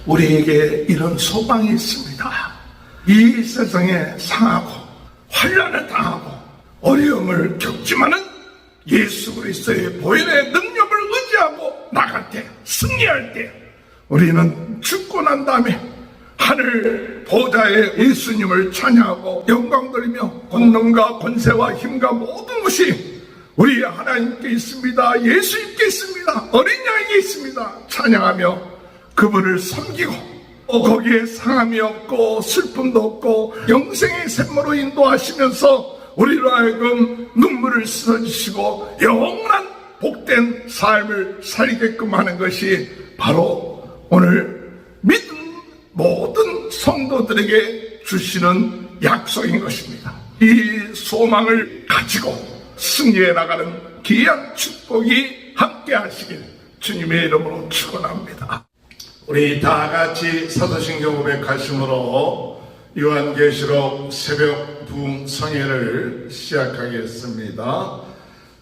우리에게 이런 소망이 있습니다. 이 세상에 상하고 환난을 당하고 어려움을 겪지만은 예수 그리스도의 보혈의 능력을 의지하고 나갈 때, 승리할 때 우리는 죽고 난 다음에 하늘 보좌의 예수님을 찬양하고 영광 돌리며 권능과 권세와 힘과 모든 것이 우리 하나님께 있습니다. 예수님께 있습니다. 어린 양에게 있습니다. 찬양하며 그분을 섬기고 거기에 상함이 없고 슬픔도 없고 영생의 샘으로 인도하시면서 우리로 하여금 눈물을 씻어주시고 영원한 복된 삶을 살게끔 하는 것이 바로 오늘 믿은 모든 성도들에게 주시는 약속인 것입니다. 이 소망을 가지고 승리해 나가는 귀한 축복이 함께 하시길 주님의 이름으로 축원합니다. 우리 다 같이 사도신경 고백하심으로 요한계시록 새벽 부흥 성회를 시작하겠습니다.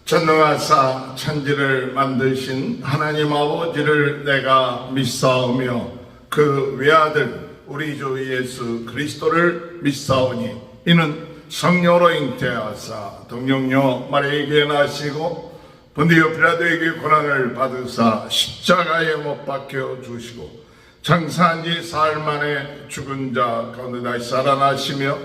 전능하사 천지를 만드신 하나님 아버지를 내가 믿사오며 그 외아들 우리 주 예수 그리스도를 믿사오니 이는 성령으로 잉태하사 동정녀 마리아에게 나시고 본디오 빌라도에게 고난을 받으사 십자가에 못 박혀 주시고 장사한 지 사흘 만에 죽은 자 가운데 다시 살아나시며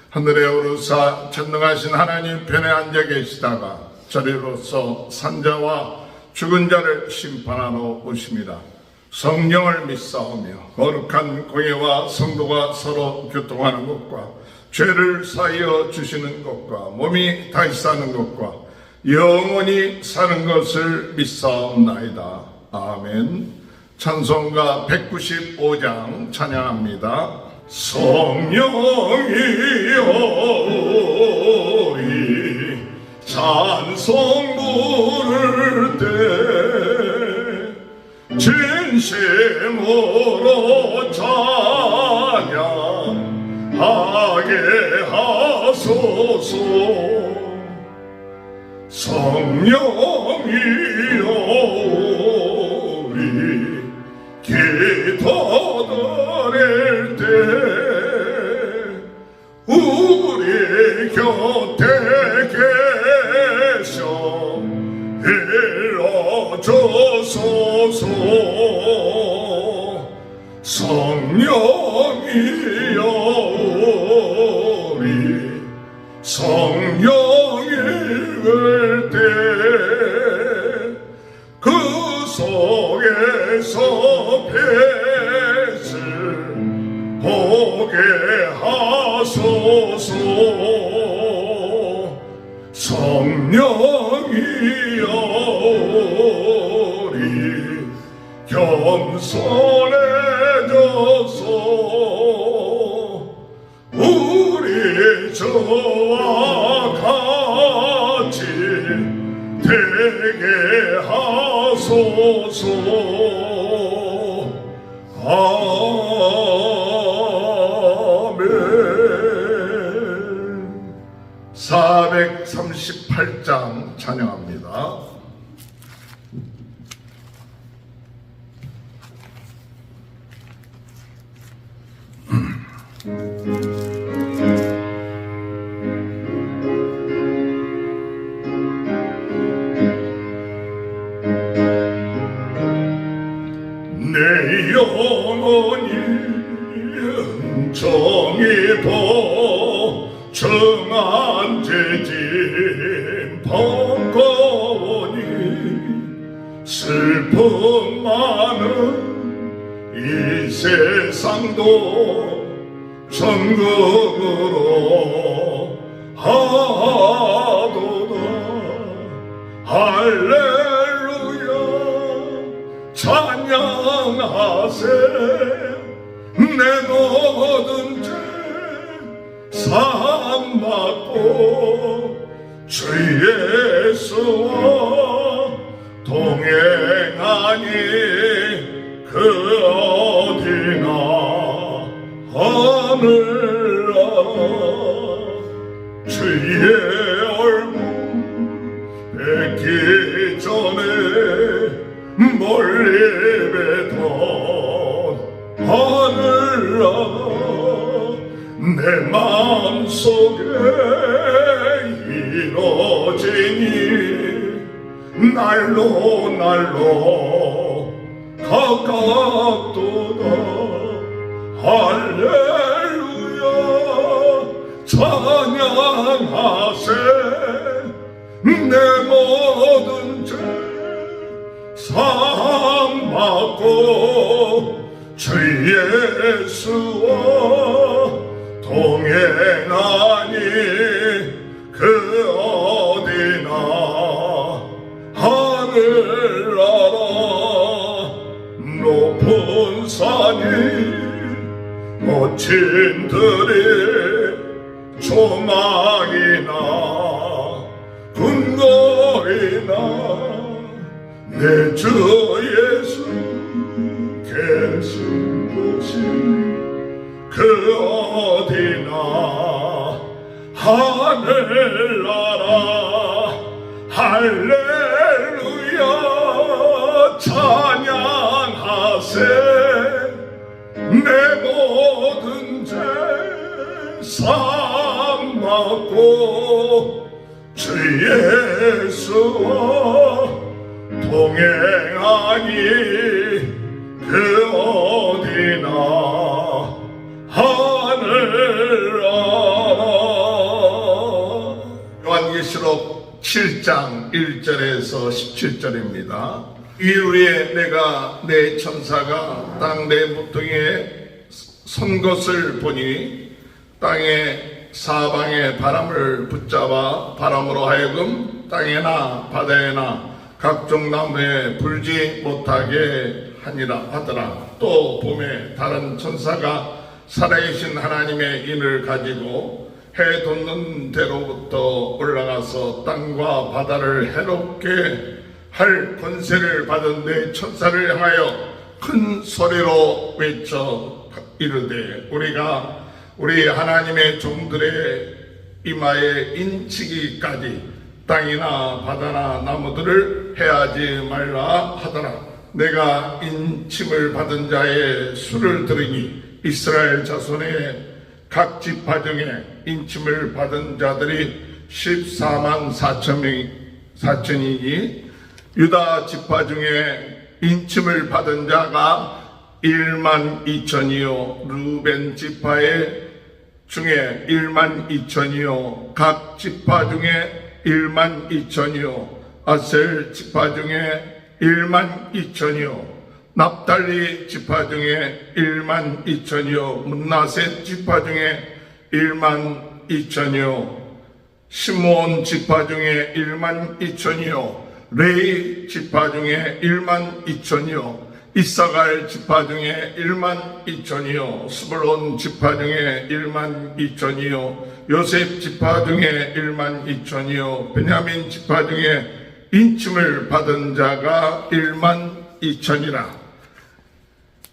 하늘에 오르사 전능하신 하나님 편에 앉아 계시다가 저리로서 산자와 죽은 자를 심판하러 오십니다. 성령을 믿사오며 거룩한 공예와 성도가 서로 교통하는 것과 죄를 사하여 주시는 것과 몸이 다시 사는 것과 영원히 사는 것을 믿사옵나이다. 아멘. 찬송가 195장 찬양합니다. 성령이여 이 찬송 부를 때 진심으로 찬양하게 하소서. 성령이여 기도 드릴 때 우리 곁에 계셔 일러주소서. 성령이여 우리 성령 읽을 때 그 속에서 빛을 보게 하소서. 성령이여 우리 겸손해져서 우리 저와 같이 되게 하소서. 아멘. 438장 찬양합니다. 내 영혼이 정의도 정한 죄짐 버거우니 슬픔 많은 이 세상도 천국으로 하도다. 할렐루야 찬양하세. 내 모든 죄 사함받고 주 예수와 동행하니 그 어디나 하늘나라. 주의 얼굴 뵙기 전에 멀리 뵈던 하늘아 내 마음속에 이루어지니 날로 가깝도다 할렐루야 찬양하세 내 모든 죄 사함받고 주 예수와 동행하니 그 어디나 하늘나라 높은 산이 멋진 들이 조망이나 궁궐이나 내 주 예수 계신 곳이 그 어디나 하늘나라 할렐루야 찬양하세 내 모든 죄 사함받고 주 예수와 동행하니 그 어디나 하늘나라. 요한계시록 7장 1절에서 17절입니다. 이후에 내가 내 천사가 땅 내 모퉁이에 선 것을 보니 땅의 사방에 바람을 붙잡아 바람으로 하여금 땅에나 바다에나 각종 나무에 불지 못하게 하더라. 또 봄에 다른 천사가 살아계신 하나님의 인을 가지고 해 돋는 데로부터 올라가서 땅과 바다를 해롭게 할 권세를 받은 내 천사를 향하여 큰 소리로 외쳐 이르되 우리가 우리 하나님의 종들의 이마에 인치기까지 땅이나 바다나 나무들을 해하지 말라 하더라. 내가 인침을 받은 자의 수를 들으니 이스라엘 자손의 각 지파 중에 인침을 받은 자들이 14만 4천이니 유다 지파 중에 인침을 받은 자가 1만 2천이요 루벤 지파의 중에 1만 2천이요 각 지파 중에 1만 2천이요 아셀 지파 중에 1만 2천이요 납달리 지파 중에 1만 2천이요 문나셋 지파 중에 1만 2천이요 시므온 지파 중에 1만 2천이요 레위 지파 중에 1만 2천이요 이사갈 지파 중에 1만 2천이요 스불론 지파 중에 1만 2천이요 요셉 지파 중에 1만 2천이요 베냐민 지파 중에 인침을 받은 자가 1만 2천이라.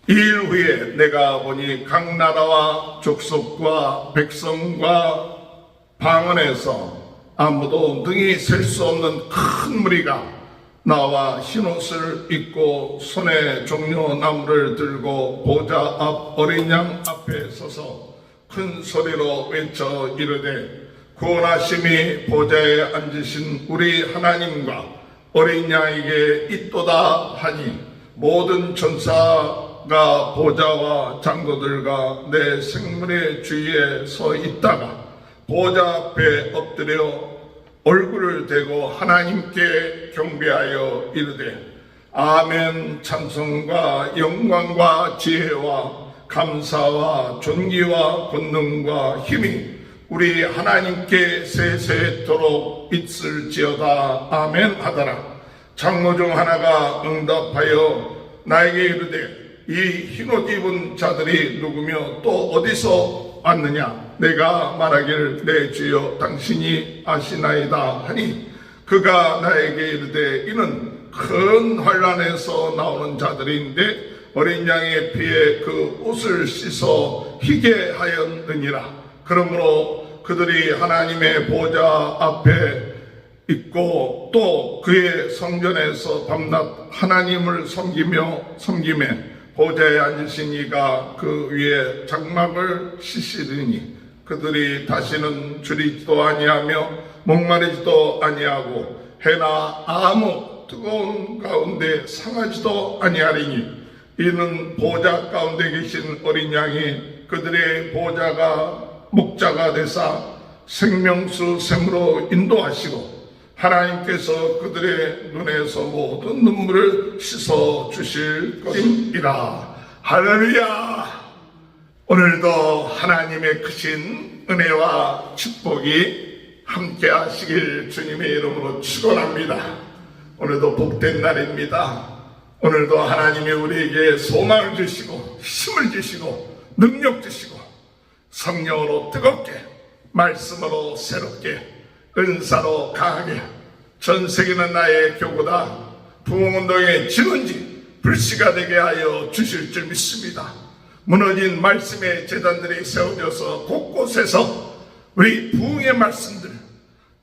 이일 후에 내가 보니 각 나라와 족속과 백성과 방언에서 아무도 능히 셀 수 없는 큰 무리가 나와 흰옷을 입고 손에 종려나무를 들고 보좌 앞 어린 양 앞에 서서 큰 소리로 외쳐 이르되 구원하심이 보좌에 앉으신 우리 하나님과 어린 양에게 있도다 하니 모든 천사가 보좌와 장로들과 내 생물의 주위에 서 있다가 보좌 앞에 엎드려 얼굴을 대고 하나님께 경배하여 이르되 아멘 찬송과 영광과 지혜와 감사와 존귀와 권능과 힘이 우리 하나님께 세세토록 있을지어다 아멘 하더라. 장로 중 하나가 응답하여 나에게 이르되 이 흰옷 입은 자들이 누구며 또 어디서 왔느냐. 내가 말하기를 내 주여 당신이 아시나이다 하니 그가 나에게 이르되 이는 큰 환란에서 나오는 자들인데 어린 양의 피에 그 옷을 씻어 희게 하였느니라. 그러므로 그들이 하나님의 보좌 앞에 있고 또 그의 성전에서 밤낮 하나님을 섬기며 보좌에 앉으신 이가 그 위에 장막을 씻으리니 그들이 다시는 줄이지도 아니하며 목마르지도 아니하고 해나 아무 뜨거운 가운데 상하지도 아니하리니 이는 보좌 가운데 계신 어린 양이 그들의 보좌가 목자가 되사 생명수 샘으로 인도하시고 하나님께서 그들의 눈에서 모든 눈물을 씻어 주실 것이라. 할렐루야. 오늘도 하나님의 크신 은혜와 축복이 함께 하시길 주님의 이름으로 축원합니다. 오늘도 복된 날입니다. 오늘도 하나님이 우리에게 소망을 주시고 힘을 주시고 능력 주시고 성령으로 뜨겁게 말씀으로 새롭게 은사로 강하게 전 세계는 나의 교구다 부흥운동의 진원지 불씨가 되게 하여 주실 줄 믿습니다. 무너진 말씀의 제단들이 세워져서 곳곳에서 우리 부흥의 말씀들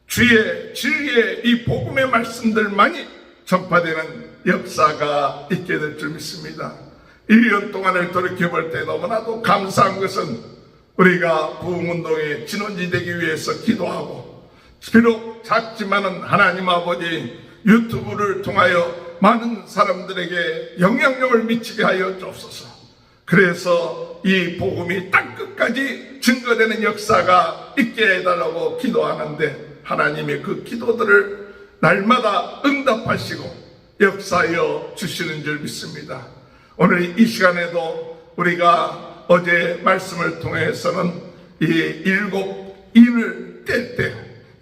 주의 진리의 이 복음의 말씀들만이 전파되는 역사가 있게 될 줄 믿습니다. 1년 동안을 돌이켜볼 때 너무나도 감사한 것은 우리가 부흥운동의 진원지 되기 위해서 기도하고 비록 작지만은 하나님 아버지 유튜브를 통하여 많은 사람들에게 영향력을 미치게 하여 주옵소서. 그래서 이 복음이 땅끝까지 증거되는 역사가 있게 해달라고 기도하는데 하나님의 그 기도들을 날마다 응답하시고 역사하여 주시는 줄 믿습니다. 오늘 이 시간에도 우리가 어제 말씀을 통해서는 이 7인을 뗄 때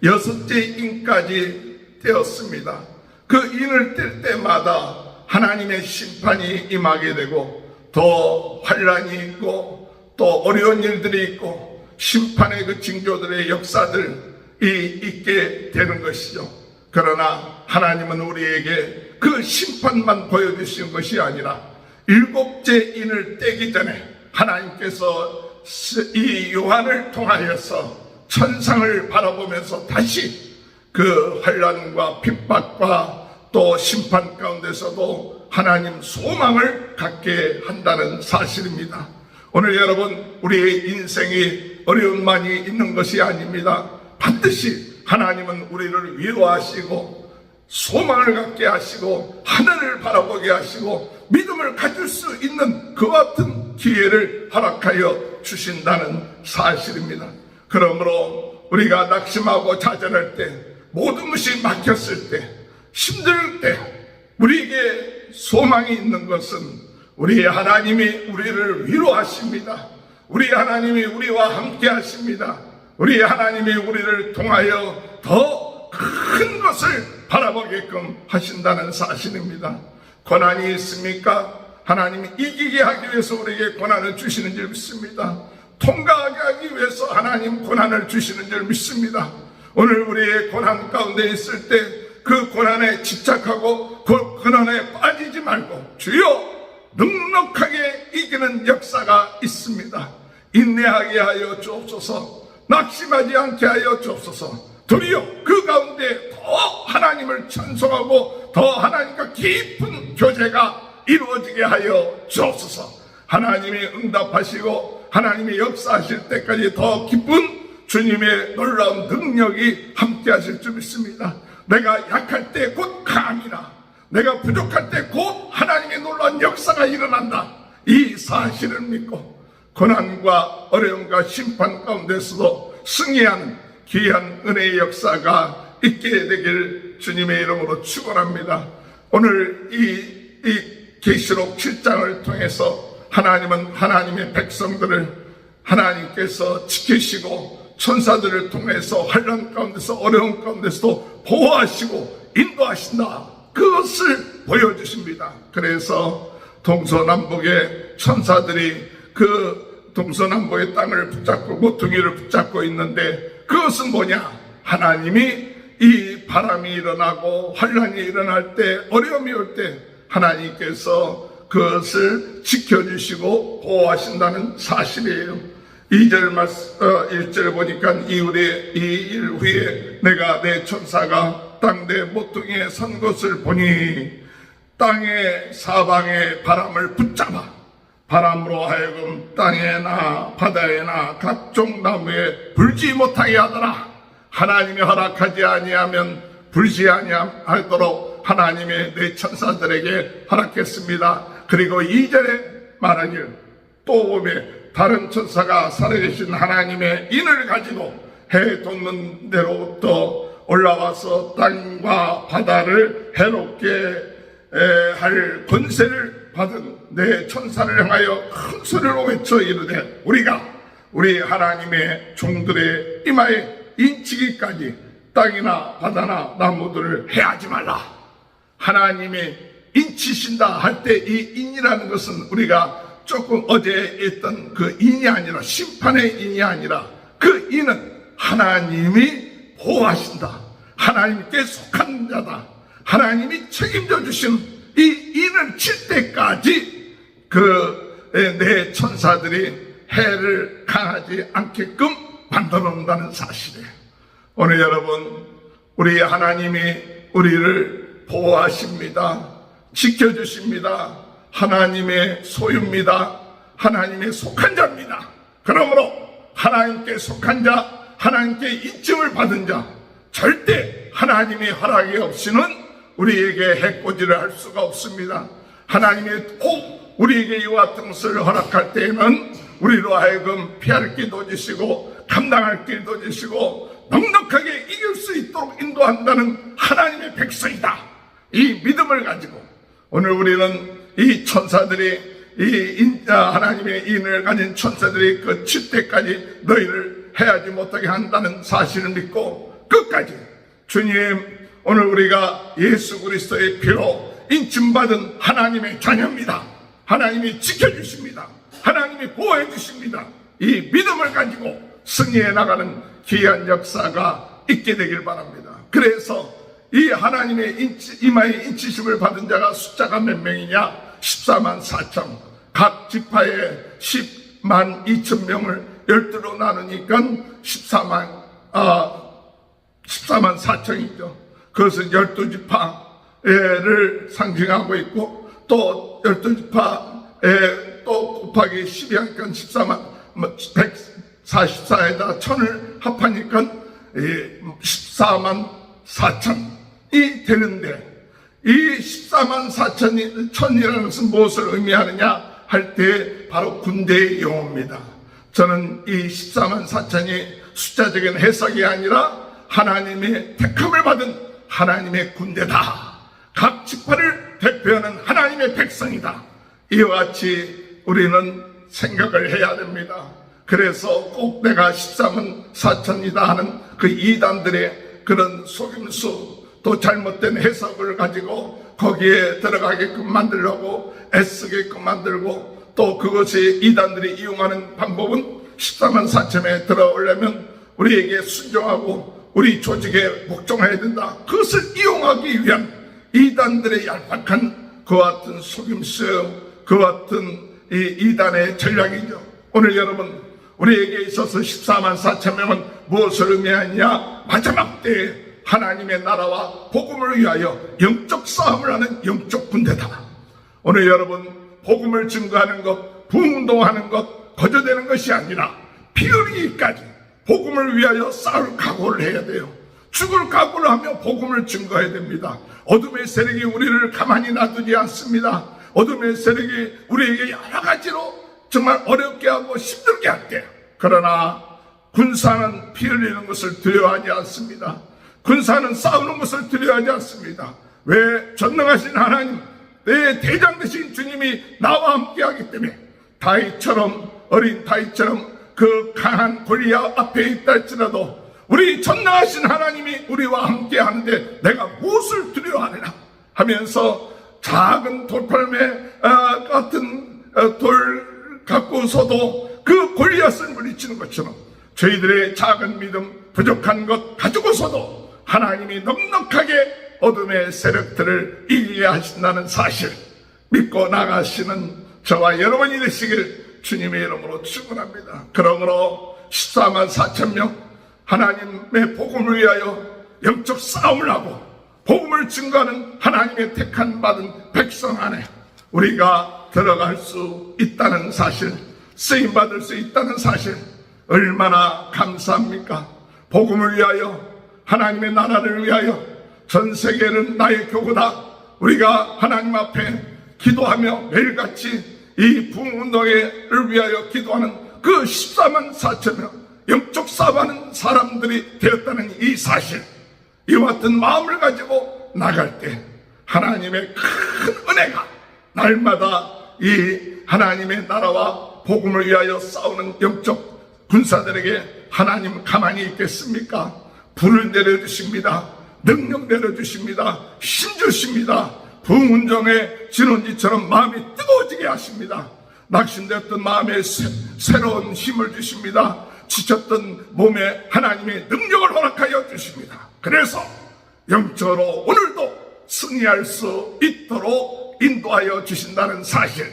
6째 인까지 떼었습니다. 그 인을 뗄 때마다 하나님의 심판이 임하게 되고 더 환란이 있고 또 어려운 일들이 있고 심판의 그 징조들의 역사들이 있게 되는 것이죠. 그러나 하나님은 우리에게 그 심판만 보여주시는 것이 아니라 7째 인을 떼기 전에 하나님께서 이 요한을 통하여서 천상을 바라보면서 다시 그 환난과 핍박과 또 심판 가운데서도 하나님 소망을 갖게 한다는 사실입니다. 오늘 여러분 우리의 인생이 어려움만이 있는 것이 아닙니다. 반드시 하나님은 우리를 위로하시고 소망을 갖게 하시고 하늘을 바라보게 하시고 믿음을 가질 수 있는 그 같은 기회를 허락하여 주신다는 사실입니다. 그러므로 우리가 낙심하고 좌절할 때 모든 것이 막혔을 때 힘들 때 우리에게 소망이 있는 것은 우리 하나님이 우리를 위로하십니다. 우리 하나님이 우리와 함께 하십니다. 우리 하나님이 우리를 통하여 더 큰 것을 바라보게끔 하신다는 사실입니다. 고난이 있습니까? 하나님이 이기게 하기 위해서 우리에게 고난을 주시는 줄 믿습니다. 통과하게 하기 위해서 하나님 고난을 주시는 줄 믿습니다. 오늘 우리의 고난 가운데 있을 때 그 고난에 집착하고 그 고난에 빠지지 말고 주여 넉넉하게 이기는 역사가 있습니다. 인내하게 하여 주옵소서. 낙심하지 않게 하여 주옵소서. 도리어 그 가운데 더 하나님을 찬송하고 더 하나님과 깊은 교제가 이루어지게 하여 주옵소서. 하나님이 응답하시고 하나님이 역사하실 때까지 더 기쁜 주님의 놀라운 능력이 함께 하실 줄 믿습니다. 내가 약할 때 곧 강함이라. 내가 부족할 때 곧 하나님의 놀라운 역사가 일어난다. 이 사실을 믿고 고난과 어려움과 심판 가운데서도 승리하는 귀한 은혜의 역사가 있게 되길 주님의 이름으로 축원합니다. 오늘 이 계시록 7장을 통해서 하나님은 하나님의 백성들을 하나님께서 지키시고 천사들을 통해서 환난 가운데서 어려움 가운데서도 보호하시고 인도하신다. 그것을 보여주십니다. 그래서 동서남북의 천사들이 그 동서남북의 땅을 붙잡고 모퉁이를 붙잡고 있는데 그것은 뭐냐? 하나님이 이 바람이 일어나고 환란이 일어날 때 어려움이 올 때 하나님께서 그것을 지켜주시고 보호하신다는 사실이에요. 1절 보니까 이 일 후에 내가 내 천사가 땅 내 모퉁이에 선 것을 보니 땅의 사방의 바람을 붙잡아 바람으로 하여금 땅에나 바다에나 각종 나무에 불지 못하게 하더라. 하나님이 허락하지 아니하면 불지 아니하도록 하나님의 내 천사들에게 허락했습니다. 그리고 2절에 말하길 또 보매 다른 천사가 살아계신 하나님의 인을 가지고 해 돋는 데로부터 올라와서 땅과 바다를 해롭게 할 권세를 받은 내 천사를 향하여 큰 소리로 외쳐 이르되 우리가 우리 하나님의 종들의 이마에 인치기까지 땅이나 바다나 나무들을 해하지 말라. 하나님이 인치신다 할 때 이 인이라는 것은 우리가 조금 어제 했던 그 인이 아니라 심판의 인이 아니라 그 인은 하나님이 보호하신다. 하나님께 속한 자다. 하나님이 책임져 주신 이 인을 칠 때까지 내 천사들이 해를 강하지 않게끔 만들어 놓는다는 사실이에요. 오늘 여러분, 우리 하나님이 우리를 보호하십니다. 지켜주십니다. 하나님의 소유입니다. 하나님의 속한 자입니다. 그러므로 하나님께 속한 자, 하나님께 인증을 받은 자, 절대 하나님의 허락이 없이는 우리에게 해코지를 할 수가 없습니다. 하나님이 꼭 우리에게 이와 같은 것을 허락할 때에는 우리로 하여금 피할 길도 주시고 감당할 길도 주시고 넉넉하게 이길 수 있도록 인도한다는 하나님의 백성이다. 이 믿음을 가지고 오늘 우리는 이 천사들이 하나님의 인을 가진 천사들이 그 칠 때까지 너희를 해하지 못하게 한다는 사실을 믿고 끝까지 주님, 오늘 우리가 예수 그리스도의 피로 인침받은 하나님의 자녀입니다. 하나님이 지켜주십니다. 하나님이 보호해 주십니다. 이 믿음을 가지고 승리해 나가는 귀한 역사가 있게 되길 바랍니다. 그래서 이 하나님의 이마에 인치심을 받은 자가 숫자가 몇 명이냐? 14만 4천. 각 지파에 10만 2천 명을 12로 나누니까 14만 4천이죠. 그것은 12지파를 상징하고 있고 또 12지파에 또 곱하기 12하니까 14만 144에다 1000을 합하니까 14만 4천이 되는데 이 14만 4천이 1000이라는 것은 무엇을 의미하느냐 할 때 바로 군대의 용어입니다. 저는 이 14만 4천이 숫자적인 해석이 아니라 하나님의 택함을 받은 하나님의 군대다. 각 지파를 대표하는 하나님의 백성이다. 이와 같이 우리는 생각을 해야 됩니다. 그래서 꼭 내가 14만 4천이다 하는 그 이단들의 그런 속임수 또 잘못된 해석을 가지고 거기에 들어가게끔 만들려고 애쓰게끔 만들고 또 그것이 이단들이 이용하는 방법은 14만 4천에 들어오려면 우리에게 순종하고 우리 조직에 복종해야 된다. 그것을 이용하기 위한 이단들의 얄팍한 그와 같은 속임수, 그와 같은 이 이단의 전략이죠. 오늘 여러분, 우리에게 있어서 14만 4천 명은 무엇을 의미하느냐? 마지막 때에 하나님의 나라와 복음을 위하여 영적 싸움을 하는 영적 군대다. 오늘 여러분, 복음을 증거하는 것, 부흥운동하는 것, 거저되는 것이 아니라 피 흘리기까지 복음을 위하여 싸울 각오를 해야 돼요. 죽을 각오를 하며 복음을 증거해야 됩니다. 어둠의 세력이 우리를 가만히 놔두지 않습니다. 어둠의 세력이 우리에게 여러 가지로 정말 어렵게 하고 힘들게 할 때, 그러나 군사는 피 흘리는 것을 두려워하지 않습니다. 군사는 싸우는 것을 두려워하지 않습니다. 왜? 전능하신 하나님, 내 대장 되신 주님이 나와 함께 하기 때문에 다윗처럼, 어린 다윗처럼 그 강한 골리앗 앞에 있다 할지라도 우리 전능하신 하나님이 우리와 함께 하는데 내가 무엇을 두려워하느냐 하면서 작은 돌팔매 같은 돌 갖고서도 그 골리앗을 물리치는 것처럼 저희들의 작은 믿음, 부족한 것 가지고서도 하나님이 넉넉하게 어둠의 세력들을 이기게 하신다는 사실 믿고 나가시는 저와 여러분이 되시길 주님의 이름으로 축원합니다. 그러므로 14만 4천 명 하나님의 복음을 위하여 영적 싸움을 하고 복음을 증거하는 하나님의 택한 받은 백성 안에 우리가 들어갈 수 있다는 사실, 쓰임받을 수 있다는 사실, 얼마나 감사합니까? 복음을 위하여, 하나님의 나라를 위하여, 전 세계는 나의 교구다. 우리가 하나님 앞에 기도하며 매일같이 이 부흥운동을 위하여 기도하는 그 14만 4천명 영적 사업하는 사람들이 되었다는 이 사실, 이와 같은 마음을 가지고 나갈 때 하나님의 큰 은혜가 날마다 이 하나님의 나라와 복음을 위하여 싸우는 영적 군사들에게 하나님 가만히 있겠습니까? 불을 내려주십니다. 능력 내려주십니다. 힘 주십니다. 부흥운동의 진원지처럼 마음이 뜨거워지게 하십니다. 낙심되었던 마음에 새로운 힘을 주십니다. 지쳤던 몸에 하나님의 능력을 허락하여 주십니다. 그래서 영적으로 오늘도 승리할 수 있도록 인도하여 주신다는 사실,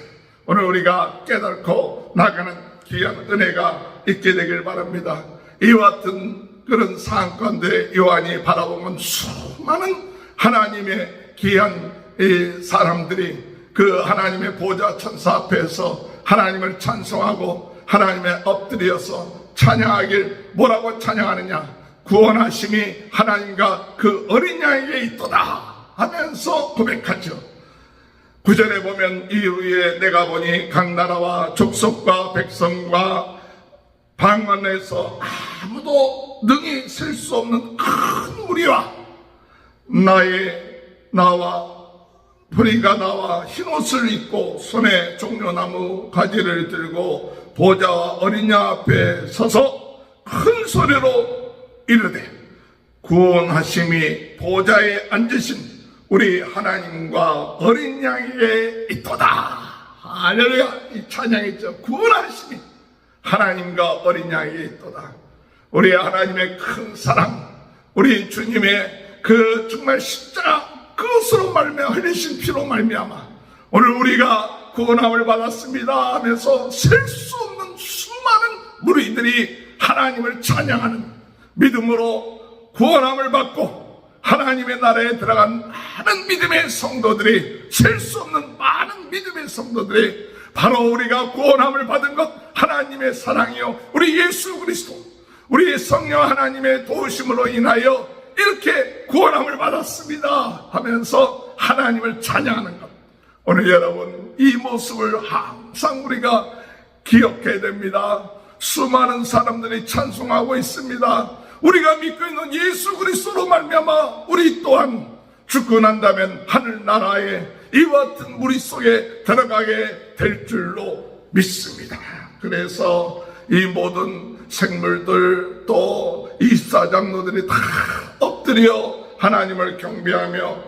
오늘 우리가 깨닫고 나가는 귀한 은혜가 있게 되길 바랍니다. 이와 같은 그런 상황 가운데 요한이 바라보면 수많은 하나님의 귀한 사람들이 그 하나님의 보좌 천사 앞에서 하나님을 찬송하고 하나님의 엎드려서 찬양하길, 뭐라고 찬양하느냐? 구원하심이 하나님과 그 어린 양에게 있도다 하면서 고백하죠. 9절에 보면 이후에 내가 보니 각 나라와 족속과 백성과 방언에서 아무도 능히 셀 수 없는 큰 무리와 나와 부리가 나와 흰옷을 입고 손에 종려나무 가지를 들고 보좌와 어린 양 앞에 서서 큰 소리로 이르되 구원하심이 보좌에 앉으신 우리 하나님과 어린 양에게 있도다. 할렐루야. 이 찬양이죠. 구원하심이 하나님과 어린 양에게 있도다. 우리 하나님의 큰 사랑, 우리 주님의 그 정말 십자가 그것으로 말미암아 흘리신 피로 말미암아 오늘 우리가 구원함을 받았습니다 하면서 셀 수 없는 수많은 무리들이 하나님을 찬양하는, 믿음으로 구원함을 받고 하나님의 나라에 들어간 많은 믿음의 성도들이, 셀 수 없는 많은 믿음의 성도들이 바로 우리가 구원함을 받은 것, 하나님의 사랑이요 우리 예수 그리스도, 우리 성령 하나님의 도우심으로 인하여 이렇게 구원함을 받았습니다 하면서 하나님을 찬양하는 것, 오늘 여러분 이 모습을 항상 우리가 기억해야 됩니다. 수많은 사람들이 찬송하고 있습니다. 우리가 믿고 있는 예수 그리스도로 말미암아 우리 또한 죽고 난다면 하늘나라에 이와 같은 무리 속에 들어가게 될 줄로 믿습니다. 그래서 이 모든 생물들 또 이사장로들이 다 엎드려 하나님을 경배하며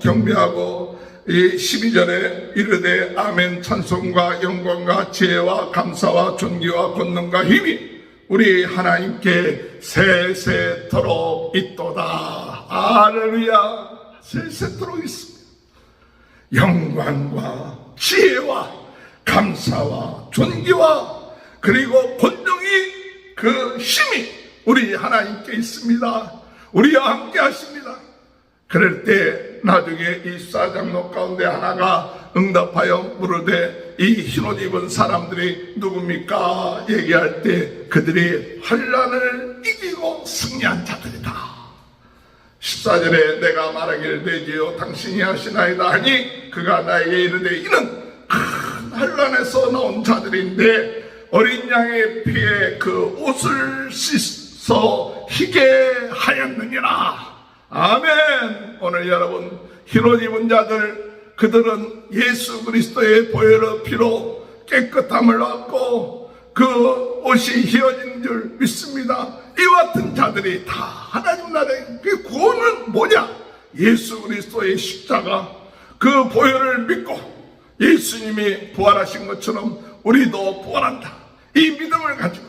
경배하고 이 12절에 이르되 아멘 찬송과 영광과 지혜와 감사와 존귀와 권능과 힘이 우리 하나님께 세세토록 있도다. 할렐루야. 세세토록 있습니다. 영광과 지혜와 감사와 존귀와 그리고 권능이 그 힘이 우리 하나님께 있습니다. 우리와 함께 하십니다. 그럴 때 나중에 이 사장로 가운데 하나가 응답하여 물으되 이 흰옷 입은 사람들이 누굽니까? 얘기할 때 그들이 환난을 이기고 승리한 자들이다. 14절에 내가 말하기를 되지요 당신이 하시나이다 하니 그가 나에게 이르되 이는 큰 환난에서 나온 자들인데 어린 양의 피에 그 옷을 씻어 희게 하였느니라. 아멘. 오늘 여러분 흰옷 입은 자들, 그들은 예수 그리스도의 보혈의 피로 깨끗함을 얻고 그 옷이 휘어진 줄 믿습니다. 이와 같은 자들이 다 하나님 나라의 그 구원은 뭐냐? 예수 그리스도의 십자가 그 보혈을 믿고 예수님이 부활하신 것처럼 우리도 부활한다. 이 믿음을 가지고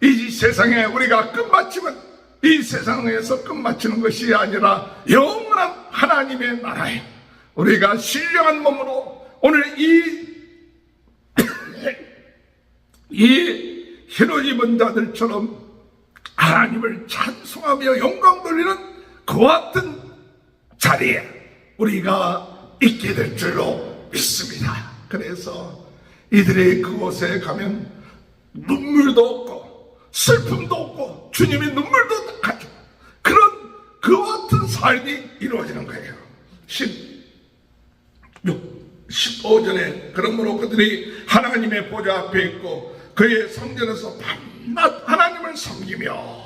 이 세상에 우리가 끝마치면 이 세상에서 끝마치는 것이 아니라 영원한 하나님의 나라에 우리가 신령한 몸으로 오늘 이 흰옷 입은 자들처럼 하나님을 찬송하며 영광 돌리는 그와 같은 자리에 우리가 있게 될 줄로 믿습니다. 그래서 이들이 그곳에 가면 눈물도 없고 슬픔도 없고 주님이 눈물도 가지고 그런 그와 같은 삶이 이루어지는 거예요. 15절에 그러므로 그들이 하나님의 보좌 앞에 있고 그의 성전에서 밤낮 하나님을 섬기며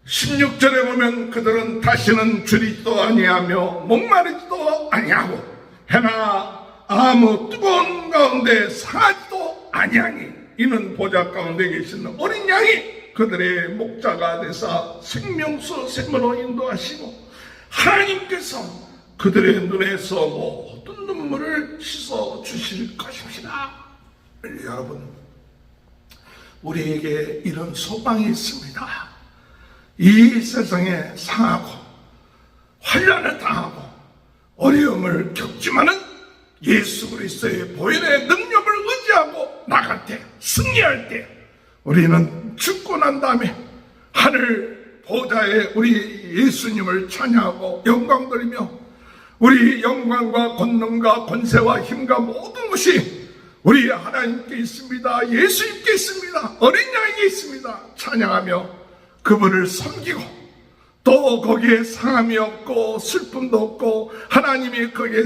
16절에 보면 그들은 다시는 줄이지도 아니하며 목마르지도 아니하고 해나 아무 뜨거운 가운데 상하지도 아니하니 이는 보좌 가운데 계시는 어린 양이 그들의 목자가 되사 생명수 샘으로 인도하시고 하나님께서 그들의 눈에서 모든 눈물을 씻어 주실 것입니다. 여러분, 우리에게 이런 소망이 있습니다. 이 세상에 상하고 환난을 당하고 어려움을 겪지만은 예수 그리스도의 보혈의 능력을 의지하고 나갈 때, 승리할 때 우리는 죽고 난 다음에 하늘 보좌에 우리 예수님을 찬양하고 영광 돌리며 우리 영광과 권능과 권세와 힘과 모든 것이 우리 하나님께 있습니다. 예수님께 있습니다. 어린 양에게 있습니다. 찬양하며 그분을 섬기고 또 거기에 상함이 없고 슬픔도 없고 하나님이 거기에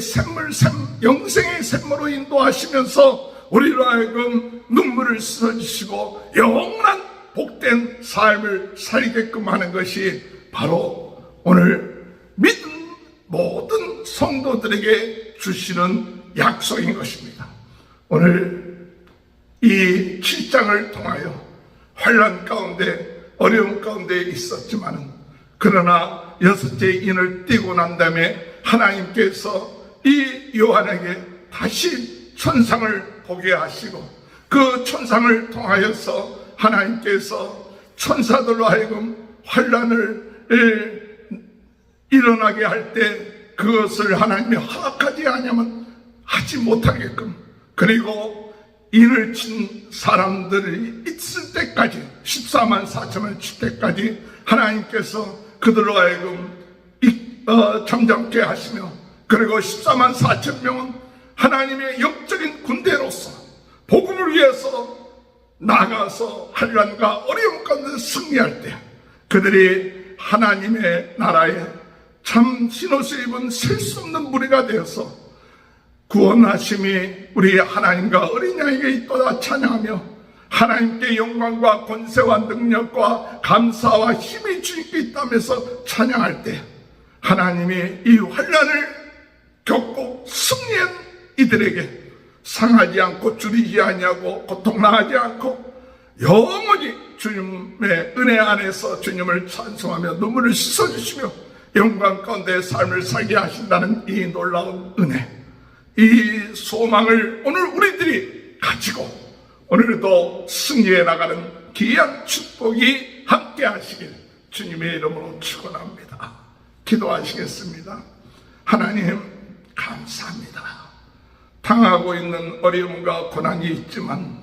영생의 샘으로 인도하시면서 우리로 하여금 눈물을 씻어주시고 영원한 복된 삶을 살게끔 하는 것이 바로 오늘 믿은 모든 성도들에게 주시는 약속인 것입니다. 오늘 이 7장을 통하여 환난 가운데 어려움 가운데 있었지만 그러나 6째 인을 띄고 난 다음에 하나님께서 이 요한에게 다시 천상을 보게 하시고 그 천상을 통하여서 하나님께서 천사들로 하여금 환난을 일어나게 할 때 그것을 하나님이 허락하지 않으면 하지 못하게끔 그리고 인을 친 사람들이 있을 때까지 14만 4천을 칠 때까지 하나님께서 그들로 하여금 잠잠게 하시며 그리고 14만 4천 명은 하나님의 영적인 군대로서 복음을 위해서 나가서 환난과 어려움 가운데 승리할 때 그들이 하나님의 나라에 참 신옷을 입은 셀 수 없는 무리가 되어서 구원하심이 우리 하나님과 어린 양에게 있도다 찬양하며 하나님께 영광과 권세와 능력과 감사와 힘이 주님께 있다면서 찬양할 때 하나님이 이 환난을 겪고 승리한 이들에게 상하지 않고 줄이지 아니하고 고통나지 않고 영원히 주님의 은혜 안에서 주님을 찬송하며 눈물을 씻어주시며 영광 가운데 삶을 살게 하신다는 이 놀라운 은혜, 이 소망을 오늘 우리들이 가지고 오늘도 승리해 나가는 귀한 축복이 함께 하시길 주님의 이름으로 축원합니다. 기도하시겠습니다. 하나님 감사합니다. 당하고 있는 어려움과 고난이 있지만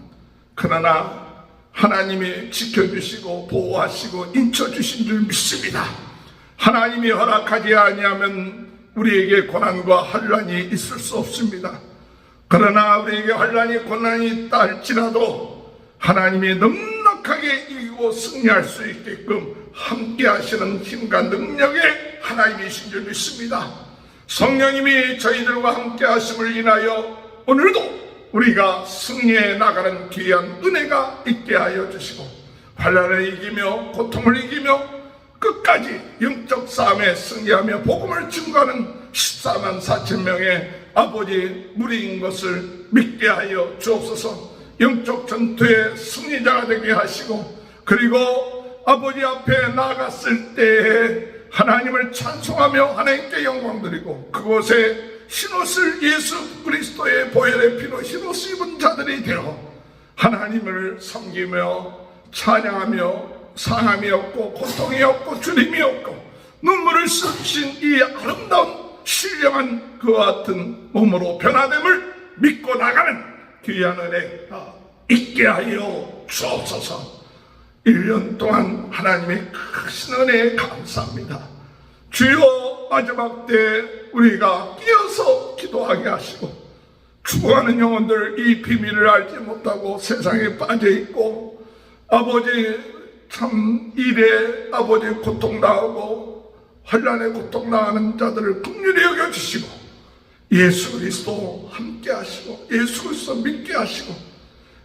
그러나 하나님이 지켜주시고 보호하시고 인쳐주신 줄 믿습니다. 하나님이 허락하지 아니하면 우리에게 고난과 환난이 있을 수 없습니다. 그러나 우리에게 환난이 고난이 있다 할지라도 하나님이 넉넉하게 이기고 승리할 수 있게끔 함께 하시는 힘과 능력의 하나님이신 줄 믿습니다. 성령님이 저희들과 함께 하심을 인하여 오늘도 우리가 승리해 나가는 귀한 은혜가 있게 하여 주시고 환난을 이기며 고통을 이기며 끝까지 영적 싸움에 승리하며 복음을 증거하는 14만 4천 명의 아버지 무리인 것을 믿게 하여 주옵소서. 영적 전투의 승리자가 되게 하시고 그리고 아버지 앞에 나갔을 때에 하나님을 찬송하며 하나님께 영광 드리고 그곳에 흰옷을 예수 그리스도의 보혈의 피로 흰옷을 입은 자들이 되어 하나님을 섬기며 찬양하며 상함이 없고 고통이 없고 주림이 없고 눈물을 쏟으신 이 아름다운 신령한 그와 같은 몸으로 변화됨을 믿고 나가는 귀한 은혜가 있게 하여 주옵소서. 1년 동안 하나님의 크신 은혜에 감사합니다. 주여 마지막 때 우리가 끼어서 기도하게 하시고 죽어가는 영혼들 이 비밀을 알지 못하고 세상에 빠져 있고 아버지 참 일에 아버지 고통당하고 환난에 고통당하는 자들을 긍휼히 여겨주시고 예수 그리스도 함께 하시고 예수 그리스도 믿게 하시고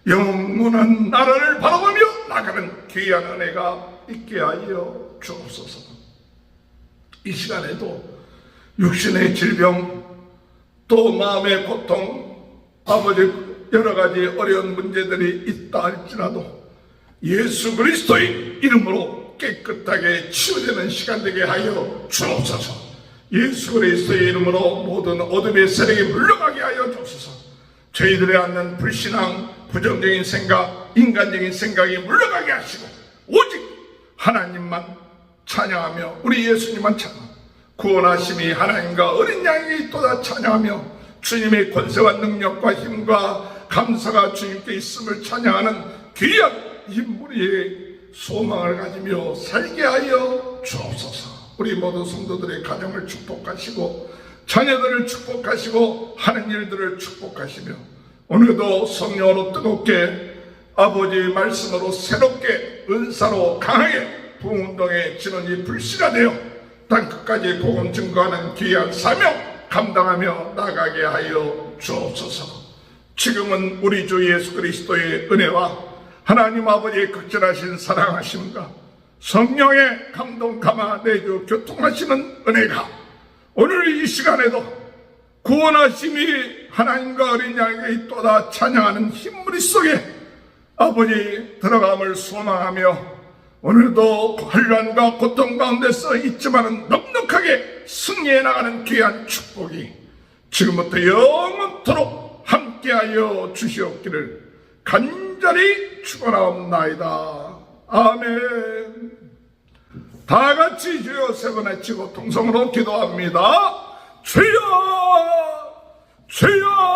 영원한 나라를 바라보며 나가는 귀한 은혜가 있게 하여 주옵소서. 이 시간에도 육신의 질병 또 마음의 고통 아버지 여러 가지 어려운 문제들이 있다 할지라도 예수 그리스도의 이름으로 깨끗하게 치유되는 시간 되게 하여 주옵소서. 예수 그리스도의 이름으로 모든 어둠의 세력이 물러가게 하여 주옵소서. 저희들의 앉는 불신앙, 부정적인 생각, 인간적인 생각이 물러가게 하시고 오직 하나님만 찬양하며 우리 예수님만 찬양, 구원하심이 하나님과 어린 양이 또다 찬양하며 주님의 권세와 능력과 힘과 감사가 주님께 있음을 찬양하는 귀한 인물의 소망을 가지며 살게 하여 주옵소서. 우리 모든 성도들의 가정을 축복하시고 자녀들을 축복하시고 하는 일들을 축복하시며 오늘도 성령으로 뜨겁게 아버지 말씀으로 새롭게 은사로 강하게 부흥운동의 진원이 불씨가 되어 땅끝까지 복음 증거하는 귀한 사명 감당하며 나가게 하여 주옵소서. 지금은 우리 주 예수 그리스도의 은혜와 하나님 아버지의 극진하신 사랑하심과 성령의 감동 감화 내주 교통하시는 은혜가 오늘 이 시간에도 구원하심이 하나님과 어린 양에게 또다 찬양하는 흰무리 속에 아버지 들어감을 소망하며 오늘도 환난과 고통 가운데서 있지만은 넉넉하게 승리해 나가는 귀한 축복이 지금부터 영원토록 함께하여 주시옵기를 간절히 축원하옵나이다. 아멘. 다 같이 주여 세 번 외치고 통성으로 기도합니다. 주여 주여